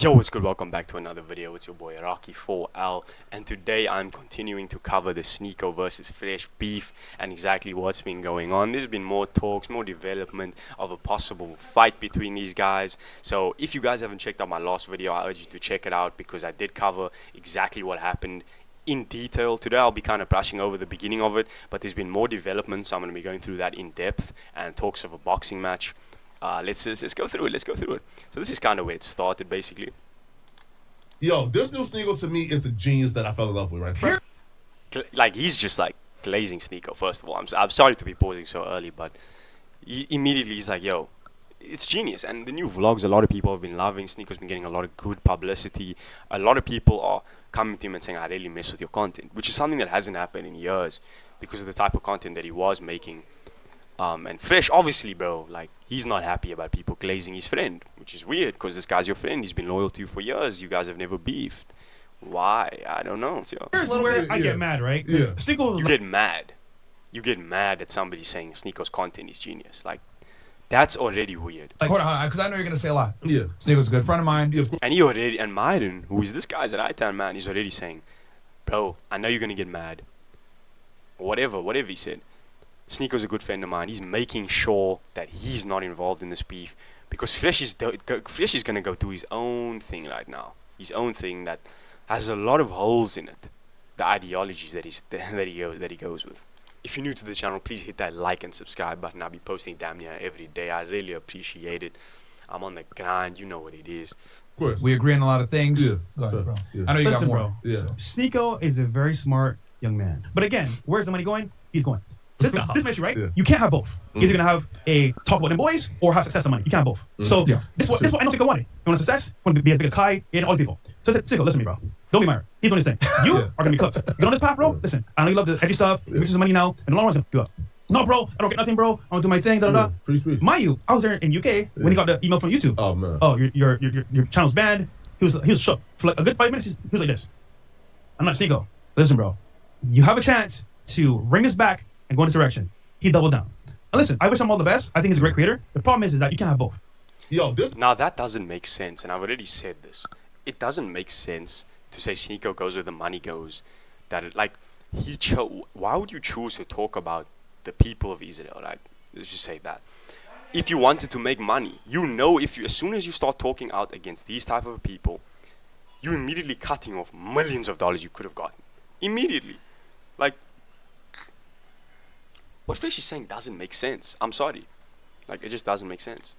Yo, what's good? Welcome back to another video. It's your boy Rocky4L, and today I'm continuing to cover the Sneako versus Fresh beef and exactly what's been going on. There's been more talks, more development of a possible fight between these guys. So if you guys haven't checked out my last video, I urge you to check it out because I did cover exactly what happened in detail. Today I'll be kind of brushing over the beginning of it, but there's been more development, so I'm going to be going through that in depth and talks of a boxing match. Let's go through it. Let's go through it. So this is kind of where it started, basically. Yo, this new Sneako to me is the genius that I fell in love with, right? Like, he's just like glazing Sneako. First of all, I'm sorry to be pausing so early, but immediately he's like, yo, it's genius. And the new vlogs, a lot of people have been loving. Sneako's been getting a lot of good publicity. A lot of people are coming to him and saying, I really mess with your content, which is something that hasn't happened in years because of the type of content that he was making. And Fresh, obviously, bro, like, he's not happy about people glazing his friend, which is weird because this guy's your friend. He's been loyal to you for years. You guys have never beefed. Why? I don't know. So, Here's where I get mad, right? Yeah. Sneako, you get mad. You get mad at somebody saying Sneako's content is genius. Like, that's already weird. like, hold on, because I know you're gonna say a lot. Yeah. Sneako's a good friend of mine. Yeah. And he already, and Myron, who is this guy's at I-Town, man, he's already saying, bro, I know you're going to get mad. Whatever he said. Sneako's a good friend of mine. He's making sure that he's not involved in this beef because Fresh is going to go do his own thing right now. His own thing that has a lot of holes in it. The ideologies that he goes with. If you're new to the channel, please hit that like and subscribe button. I'll be posting damn near every day. I really appreciate it. I'm on the grind. You know what it is. Of course. We agree on a lot of things. Yeah. Go ahead, bro. Yeah. I know you Listen, got more. bro. Yeah. Sneako is a very smart young man. But again, where's the money going? He's going. This is my issue, right? Yeah. You can't have both. Either you're gonna have a talk about them boys or have success and money. You can't have both. So Yeah. this is what I know Sneako wanted. He wanted success, he wanted to be as big as Kai and all the people. So I said, Sneako, listen to me, bro. Don't be Myron. He's doing his thing. You are gonna be cooked. You on this path, bro? Listen, I know you love the edgy stuff, you make some money now, and the long run's gonna go up. No, bro, I don't get nothing, bro. I don't do my thing, da da da. Preach. Mind you, I was there in UK when he got the email from YouTube. Oh man. Oh, your channel's banned. He was shook for like a good 5 minutes. He was like this. I'm not Sneako. Listen, bro, you have a chance to ring us back and go in this direction. He doubled down. And listen, I wish him all the best. I think he's a great creator. The problem is that you can't have both. Yo, this Now that doesn't make sense, and I've already said this. It doesn't make sense to say Sneako goes where the money goes. That it, like why would you choose to talk about the people of Israel? Like, let's just say that. If you wanted to make money, you know, as soon as you start talking out against these type of people, you immediately cutting off millions of dollars you could have gotten immediately. Like, what Fresh is saying doesn't make sense. I'm sorry, like, it just doesn't make sense.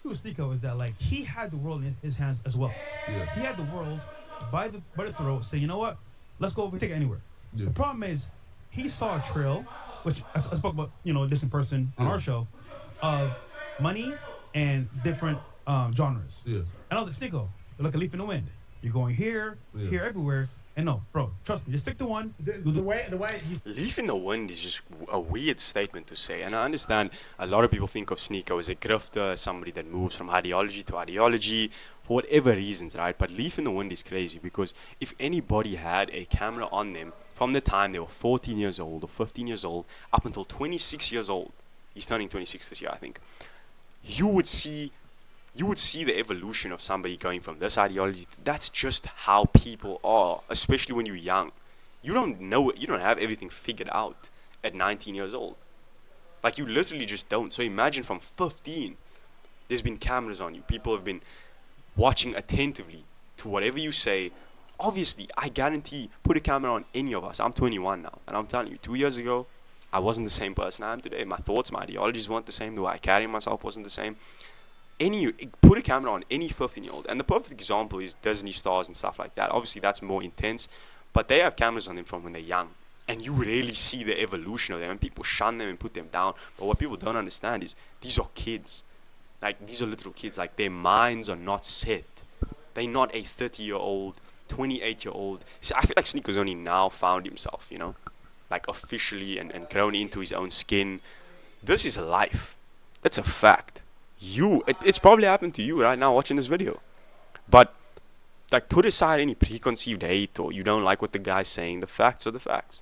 With Sneako is that like he had the world in his hands as well. Yeah. He had the world by the throat. Say, you know what? Let's go. We take it anywhere. Yeah. The problem is he saw a trail, which I spoke about, this in person on our show, of money and different genres. Yeah. And I was like, Sneako, you're like a leaf in the wind. You're going here, Yeah. here, everywhere. And no, bro, trust me, just stick to one. The way he Leaf in the wind is just a weird statement to say, and I understand a lot of people think of Sneako as a grifter, as somebody that moves from ideology to ideology for whatever reasons, right? But leaf in the wind is crazy because if anybody had a camera on them from the time they were 14 years old or 15 years old up until 26 years old, he's turning 26 this year, I think, you would see the evolution of somebody going from this ideology. That's just how people are, especially when you're young. You don't know it. You don't have everything figured out at 19 years old. Like, you literally just don't. So imagine from 15, there's been cameras on you. People have been watching attentively to whatever you say. Obviously, I guarantee, put a camera on any of us. I'm 21 now, and I'm telling you, 2 years ago, I wasn't the same person I am today. My thoughts, my ideologies weren't the same. The way I carry myself wasn't the same. Put a camera on any 15-year-old, and the perfect example is Disney stars and stuff like that. Obviously that's more intense, but they have cameras on them from when they're young, and you really see the evolution of them, and people shun them and put them down. But what people don't understand is these are kids. Like, these are little kids. Like, their minds are not set. They're not a 30-year-old, 28-year-old. See, I feel like Sneako's only now found himself, like, officially and grown into his own skin. This is life. That's a fact. It's probably happened to you right now watching this video, but like, put aside any preconceived hate or you don't like what the guy's saying. The facts are the facts.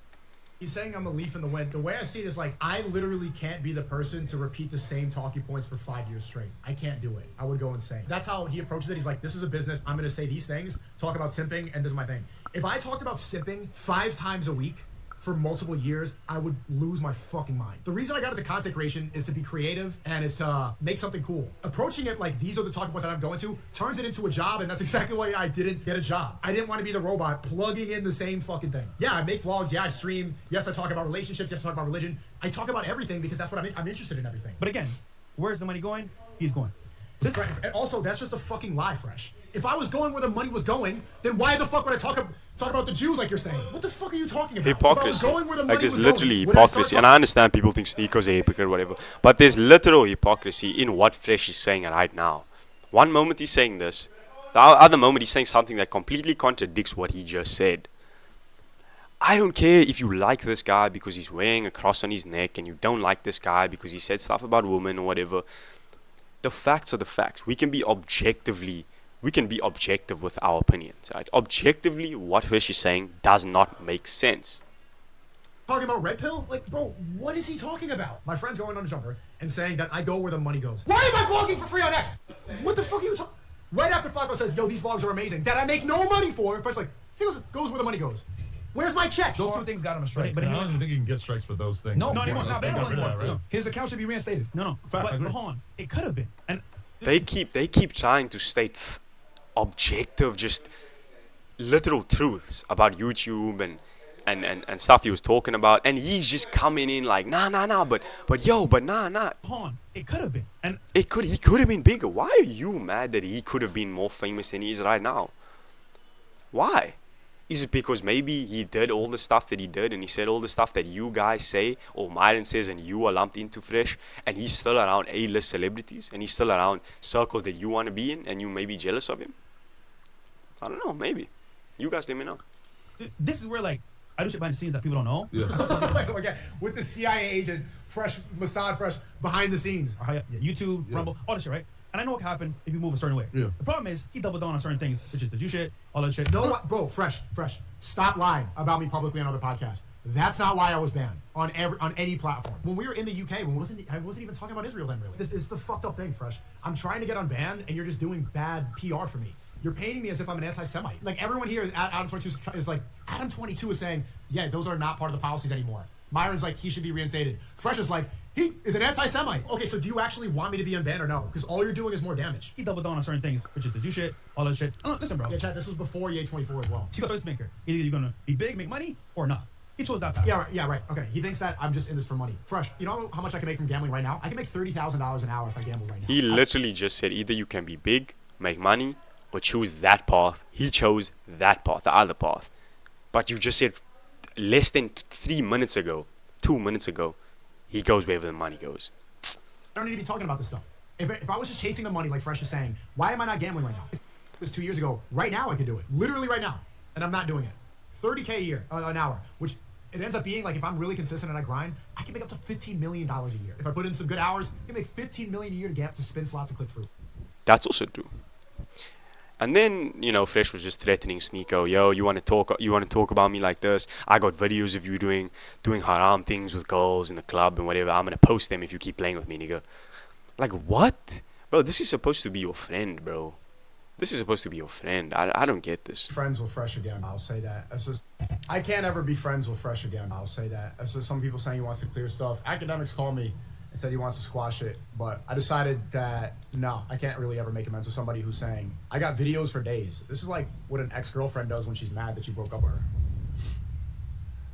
He's saying I'm a leaf in the wind. The way I see it is like, I literally can't be the person to repeat the same talking points for 5 years straight. I can't do it. I would go insane. That's how he approaches it. He's like, this is a business. I'm going to say these things, talk about simping, and this is my thing. If I talked about simping 5 times a week for multiple years, I would lose my fucking mind. The reason I got into content creation is to be creative and is to make something cool. Approaching it like these are the talking points that I'm going to turns it into a job, and that's exactly why I didn't get a job. I didn't want to be the robot plugging in the same fucking thing. Yeah, I make vlogs. Yeah, I stream. Yes, I talk about relationships. Yes, I talk about religion. I talk about everything because that's what I'm interested in everything. But again, where's the money going? He's going. And also, that's just a fucking lie, Fresh. If I was going where the money was going, then why the fuck would I talk about the Jews like you're saying? What the fuck are you talking about? Hypocrisy. If I was going where the money Like, it's was literally going, would I start hypocrisy. And I understand people think Sneako's a hypocrite or whatever. But there's literal hypocrisy in what Fresh is saying right now. One moment he's saying this. The other moment he's saying something that completely contradicts what he just said. I don't care if you like this guy because he's wearing a cross on his neck, and you don't like this guy because he said stuff about women or whatever. The facts are the facts. We can be objective with our opinions, right? Objectively, what Fresh is saying does not make sense. talking about red pill? Like, bro, what is he talking about? My friend's going on a jumper and saying that I go where the money goes. Why am I vlogging for free on X? What the fuck are you talking? Right after Flacco says, yo, these vlogs are amazing, that I make no money for, Fresh like, he goes where the money goes. Where's my check? Those two things got him a strike. But I don't even think you can get strikes for those things. No, anymore. it's not They banned got rid of anymore. that, right? His account should be reinstated. No. Fact, I But agree. hold on. It could have been. And They keep trying to state objective, just literal truths about YouTube and stuff he was talking about, and he's just coming in like nah, but nah. hold on. It could have been. And He could have been bigger. Why are you mad that he could have been more famous than he is right now? Why? Is it because maybe he did all the stuff that he did and he said all the stuff that you guys say or Myron says and you are lumped into Fresh, and he's still around A-list celebrities and he's still around circles that you want to be in and you may be jealous of him? I don't know, maybe. You guys let me know. this is where, like, I do shit behind the scenes that people don't know. Okay, with the CIA agent, Mossad Fresh, behind the scenes. YouTube, Rumble, all this shit, right? And I know what can happen if you move a certain way. Yeah. The problem is he doubled down on certain things, which is the Jew shit, all that shit. No, bro, Fresh, stop lying about me publicly on other podcasts. That's not why I was banned on any platform. When we were in the UK, I wasn't even talking about Israel then, really. This is the fucked up thing, Fresh. I'm trying to get unbanned, and you're just doing bad PR for me. You're painting me as if I'm an anti-Semite. Like, everyone here at Adam 22 is like, Adam 22 is saying, yeah, those are not part of the policies anymore. Myron's like, he should be reinstated. Fresh is like, he is an anti-Semite. Okay, so do you actually want me to be unbanned or no? Because all you're doing is more damage. He doubled down on certain things, which is the Jew shit, all that shit. Oh, listen, bro. Yeah, Chad, this was before Ye 24 as well. He's a choice maker. Either you're gonna be big, make money, or not. He chose that path. Yeah, right. Okay, he thinks that I'm just in this for money. Fresh, you know how much I can make from gambling right now? I can make $30,000 an hour if I gamble right now. He literally just said either you can be big, make money, or choose that path. He chose that path, the other path. But you just said less than 2 minutes ago, he goes wherever the money goes. I don't need to be talking about this stuff. If I was just chasing the money, like Fresh is saying, why am I not gambling right now? It was 2 years ago. Right now, I could do it. Literally right now. And I'm not doing it. $30K a year, an hour, which it ends up being like if I'm really consistent and I grind, I can make up to $15 million a year. If I put in some good hours, I can make $15 million a year to spin slots and click fruit. That's also true. And then, Fresh was just threatening Sneako, yo, you want to talk about me like this? I got videos of you doing haram things with girls in the club and whatever. I'm going to post them if you keep playing with me, nigga. Like, what? Bro, this is supposed to be your friend, bro. This is supposed to be your friend. I don't get this. Friends with Fresh again, I'll say that. It's just, I can't ever be friends with Fresh again, I'll say that. It's just some people saying he wants to clear stuff. Academics called me and said he wants to squash it, but I decided that no, I can't really ever make amends with somebody who's saying, I got videos for days. This is like what an ex-girlfriend does when she's mad that you broke up with her.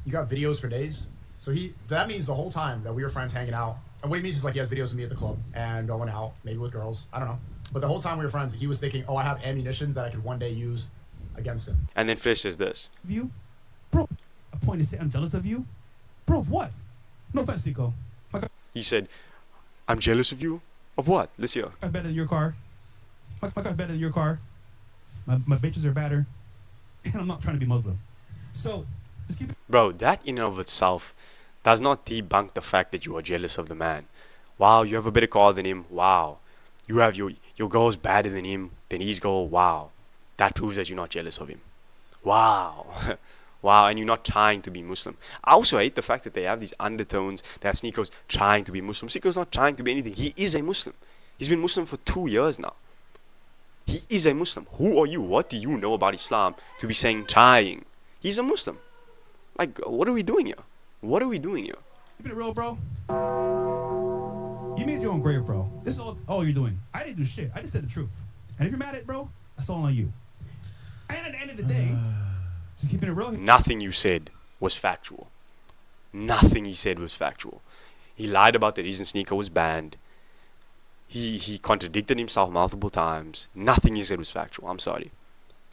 You got videos for days? So that means the whole time that we were friends hanging out, and what he means is like he has videos of me at the club and going out, maybe with girls, I don't know. But the whole time we were friends, he was thinking, oh, I have ammunition that I could one day use against him. And then Fresh says this. You? Bro, a point to say I'm jealous of you? Bro, of what? No offense, Nico. He said, I'm jealous of you? Of what? Let's hear. My car's better than your car. My car's better than your car. My bitches are better. And I'm not trying to be Muslim. So, just keep it. Bro, that in and of itself does not debunk the fact that you are jealous of the man. Wow, you have a better car than him. Wow. You have your girl's better than him, than his girl. Wow. That proves that you're not jealous of him. Wow. Wow, and you're not trying to be Muslim. I also hate the fact that they have these undertones that Sneako's trying to be Muslim. Sneako's not trying to be anything. He is a Muslim. He's been Muslim for 2 years now. He is a Muslim. Who are you? What do you know about Islam to be saying trying? He's a Muslim. Like, what are we doing here? What are we doing here? Keep it real, bro. You made your own grave, bro. This is all you're doing. I didn't do shit. I just said the truth. And if you're mad at it, bro, that's all on you. And at the end of the day, just keeping it real. Nothing you said was factual. Nothing he said was factual. He lied about the reason Sneako was banned. He contradicted himself multiple times. Nothing he said was factual. I'm sorry.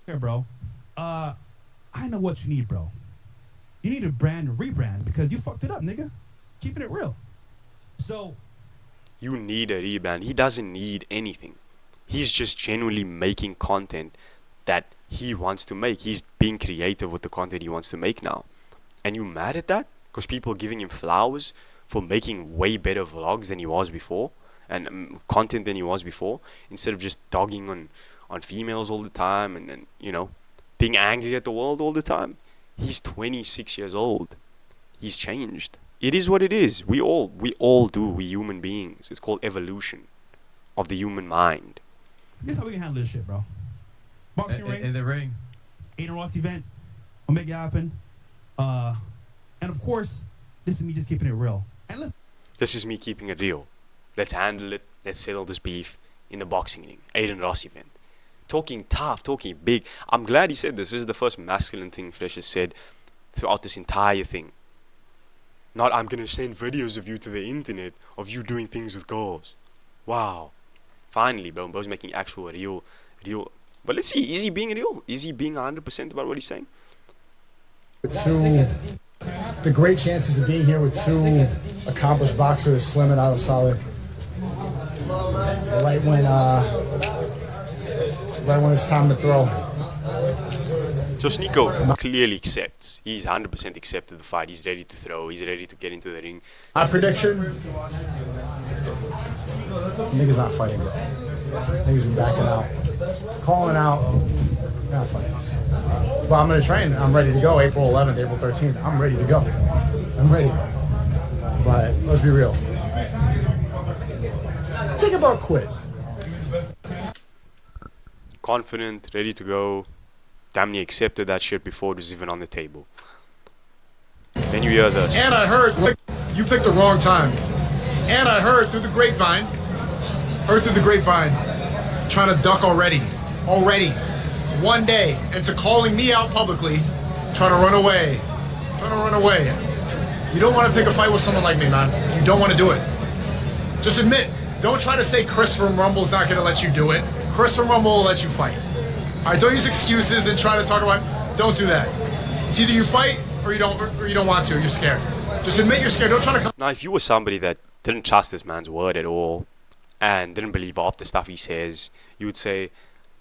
Here, bro. I know what you need, bro. You need a brand rebrand because you fucked it up, nigga. Keeping it real. So You need a rebrand. He doesn't need anything. He's just genuinely making content that he wants to make. He's being creative with the content he wants to make now. And you mad at that? Because people are giving him flowers for making way better vlogs than he was before, and content than he was before, instead of just dogging on females all the time and being angry at the world all the time. He's 26 years old. He's changed. It is what it is. We all do. We human beings. It's called evolution of the human mind. this is how we can handle this shit, bro. Boxing ring. In the ring. Aiden Ross event. I'll make it happen. And of course, this is me just keeping it real. And let's This is me keeping it real. Let's handle it. Let's settle this beef in the boxing ring. Aiden Ross event. Talking tough, talking big. I'm glad he said this. This is the first masculine thing Fresh has said throughout this entire thing. Not, I'm going to send videos of you to the internet of you doing things with girls. Wow. Finally, bro. Bro's making actual real. But let's see. Is he being real? Is he being 100% about what he's saying? The great chances of being here with two accomplished boxers, Slim and Adam Solid. Right when it's time to throw. So Sneako clearly accepts. He's 100% accepted the fight. He's ready to throw. He's ready to get into the ring. My prediction: niggas not fighting, bro. Niggas are backing out, calling out, not fighting. But I'm gonna train. I'm ready to go. April 11th, April 13th. I'm ready to go. I'm ready. But let's be real. Think about quit. Confident, ready to go. Damn near accepted that shit before it was even on the table. Then you hear this. And I heard you picked the wrong time. And I heard through the grapevine, trying to duck already. One day, into calling me out publicly, trying to run away. You don't want to pick a fight with someone like me, man. You don't want to do it. Just admit. Don't try to say Chris from Rumble's not going to let you do it. Chris from Rumble will let you fight. All right, don't use excuses and try to talk about. Don't do that. It's either you fight or you don't want to. You're scared. Just admit you're scared. Don't try to come. Now, if you were somebody that didn't trust this man's word at all and didn't believe half the stuff he says, you would say,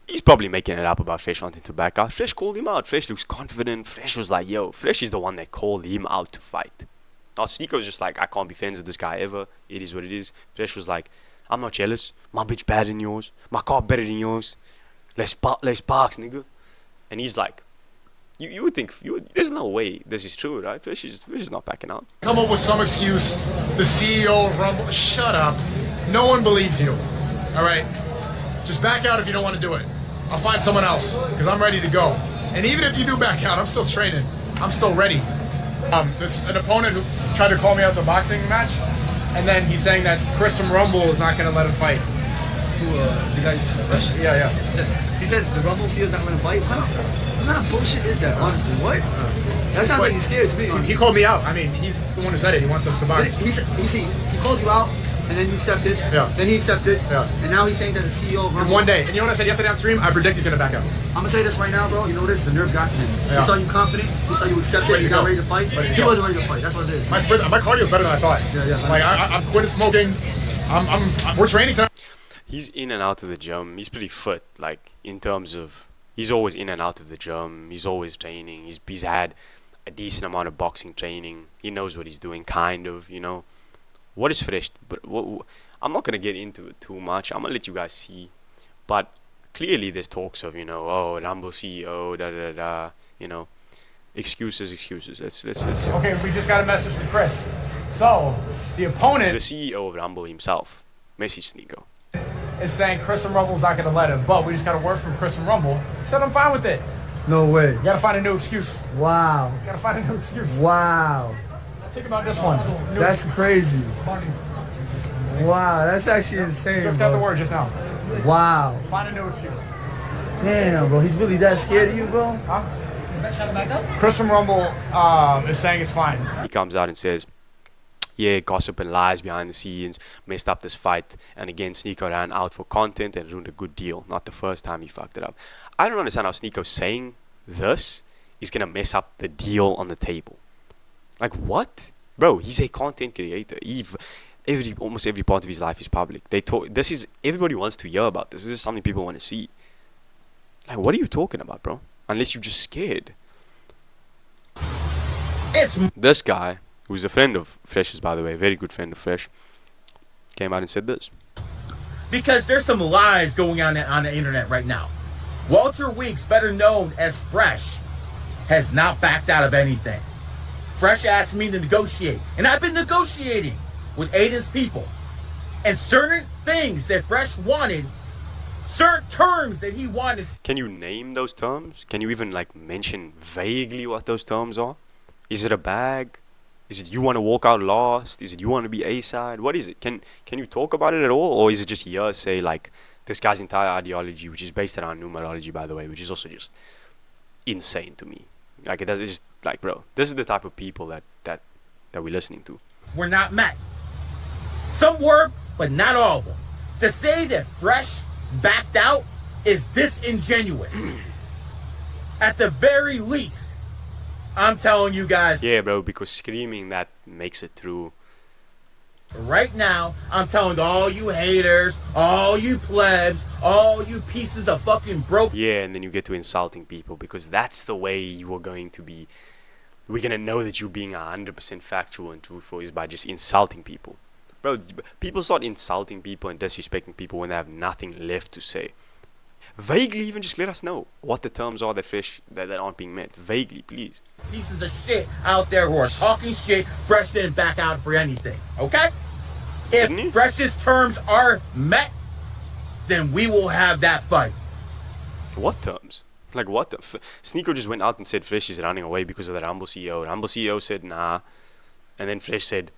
he's probably making it up about Fresh wanting to back out. Fresh called him out. Fresh looks confident. Fresh was like, yo, Fresh is the one that called him out to fight. Now, Sneako's just like, I can't be friends with this guy ever. It is what it is. Fresh was like, I'm not jealous. My bitch better than yours. My car better than yours. Let's box, nigga. And he's like, you would think, there's no way this is true, right? Fresh is not backing out. Come up with some excuse. The CEO of Rumble. Shut up. No one believes you. All right? Just back out if you don't want to do it. I'll find someone else because I'm ready to go. And even if you do back out, I'm still training. I'm still ready. There's an opponent who tried to call me out to a boxing match, and then he's saying that Chris from Rumble is not going to let him fight. Who, the guy Fresh? Yeah. He said the Rumble CEO's not gonna fight. What kind of bullshit is that, honestly? What? That sounds like he's scared to me. He called me out. I mean, he's the one who said it. He wants him to box. He called you out, and then you accepted. Yeah. Then he accepted. Yeah. And now he's saying that the CEO of In Rumble. one day. And you know what I said yesterday on stream? I predict he's going to back out. I'm gonna tell you this right now, bro. You know this? The nerves got to him. Yeah. He saw you confident. He saw you accepted. Ready to You're not go. ready to fight. Ready to He go. wasn't ready to fight. That's what it is. My cardio is better than I thought. Yeah. Like I'm quitting smoking. We're training tonight. He's in and out of the gym. He's pretty fit, like, in terms of, he's always in and out of the gym. He's always training. He's had a decent amount of boxing training. He knows what he's doing, kind of, What is Fresh? But I'm not going to get into it too much. I'm going to let you guys see. But clearly there's talks of, Rumble CEO, Excuses. Let's Okay, we just got a message from Chris. So, the opponent the CEO of Rumble himself, message Sneako. is saying Chris and Rumble's not going to let him, but we just got a word from Chris and Rumble. He said, I'm fine with it. No way. You got to find a new excuse. Wow. You got to find a new excuse. Wow. Think about this one. New That's crazy. excuse. Wow, that's actually insane, Just got the bro. word just now. Wow. Find a new excuse. Damn, bro. He's really that scared of you, bro? Is that shot back up? Chris from Rumble is saying it's fine. He comes out and says, yeah, gossip and lies behind the scenes messed up this fight, and again Sneako ran out for content and ruined a good deal. Not the first time he fucked it up. I don't understand how Sneako saying this is gonna mess up the deal on the table. Like, what? Bro, he's a content creator. Almost every part of his life is public. Everybody wants to hear about this. This is something people want to see. Like, what are you talking about, bro? Unless you're just scared. This guy, who's a friend of Fresh's, by the way, very good friend of Fresh, came out and said this. Because there's some lies going on the internet right now. Walter Weeks, better known as Fresh, has not backed out of anything. Fresh asked me to negotiate, and I've been negotiating with Aiden's people. And certain things that Fresh wanted, certain terms that he wanted. Can you name those terms? Can you even like mention vaguely what those terms are? Is it a bag? Is it you want to walk out last? Is it you want to be A-side? What is it? Can you talk about it at all? Or is it just hearsay, like this guy's entire ideology, which is based around numerology, by the way, which is also just insane to me. Like, it's just like, bro, this is the type of people that we're listening to. Were not met. Some were, but not all of them. To say that Fresh backed out is disingenuous. At the very least, I'm telling you guys. Yeah, bro, because screaming that makes it through. Right now, I'm telling all you haters, all you plebs, all you pieces of fucking broke. Yeah, and then you get to insulting people, because that's the way you are going to be. We're going to know that you're being 100% factual and truthful is by just insulting people. Bro, people start insulting people and disrespecting people when they have nothing left to say. Vaguely, even just let us know what the terms are that aren't being met. Vaguely, please. Pieces of shit out there who are talking shit. Fresh didn't back out for anything, okay? Didn't he? If Fresh's terms are met, then we will have that fight. What terms? Like, what? Sneako just went out and said Fresh is running away because of the Rumble CEO. Rumble CEO said nah, and then Fresh said,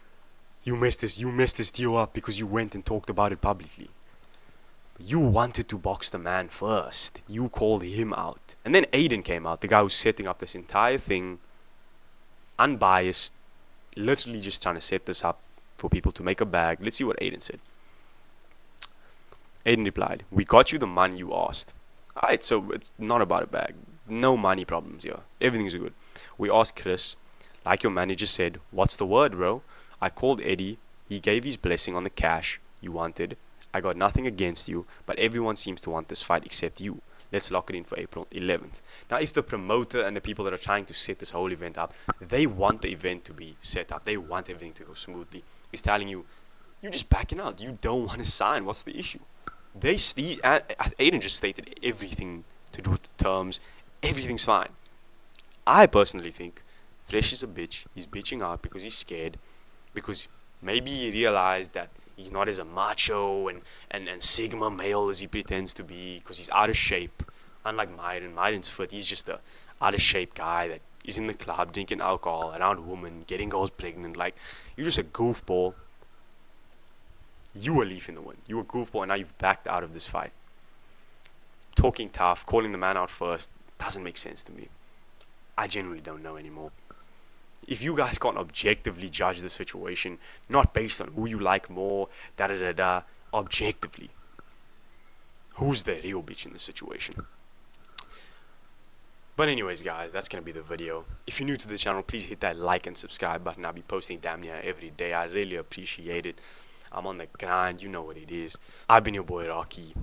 you messed this deal up because you went and talked about it publicly. You wanted to box the man first. You called him out. And then Aiden came out, the guy who's setting up this entire thing, unbiased, literally just trying to set this up for people to make a bag. Let's see what Aiden said. Aiden replied, we got you the money you asked. Alright, so it's not about a bag. No money problems here. Everything's good. We asked Chris, like your manager said, what's the word, bro? I called Eddie. He gave his blessing on the cash you wanted. I got nothing against you, but everyone seems to want this fight except you. Let's lock it in for April 11th. Now, if the promoter and the people that are trying to set this whole event up, they want the event to be set up. They want everything to go smoothly. He's telling you, you're just backing out. You don't want to sign. What's the issue? Aiden just stated everything to do with the terms. Everything's fine. I personally think Fresh is a bitch. He's bitching out because he's scared. Because maybe he realized that he's not as a macho and Sigma male as he pretends to be, because he's out of shape. Unlike Myron. Myron's fit. He's just a out of shape guy that is in the club drinking alcohol, around women, getting girls pregnant. Like, you're just a goofball. You a leaf in the wind. You a goofball, and now you've backed out of this fight. Talking tough, calling the man out first, doesn't make sense to me. I genuinely don't know anymore. If you guys can't objectively judge the situation, not based on who you like more, objectively, who's the real bitch in this situation? But anyways, guys, that's gonna be the video. If you're new to the channel, please hit that like and subscribe button. I'll be posting damn near every day. I really appreciate it. I'm on the grind, you know what it is. I've been your boy Rocky,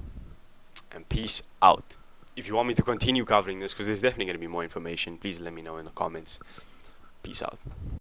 and peace out. If you want me to continue covering this, because there's definitely gonna be more information, please let me know in the comments. Peace out.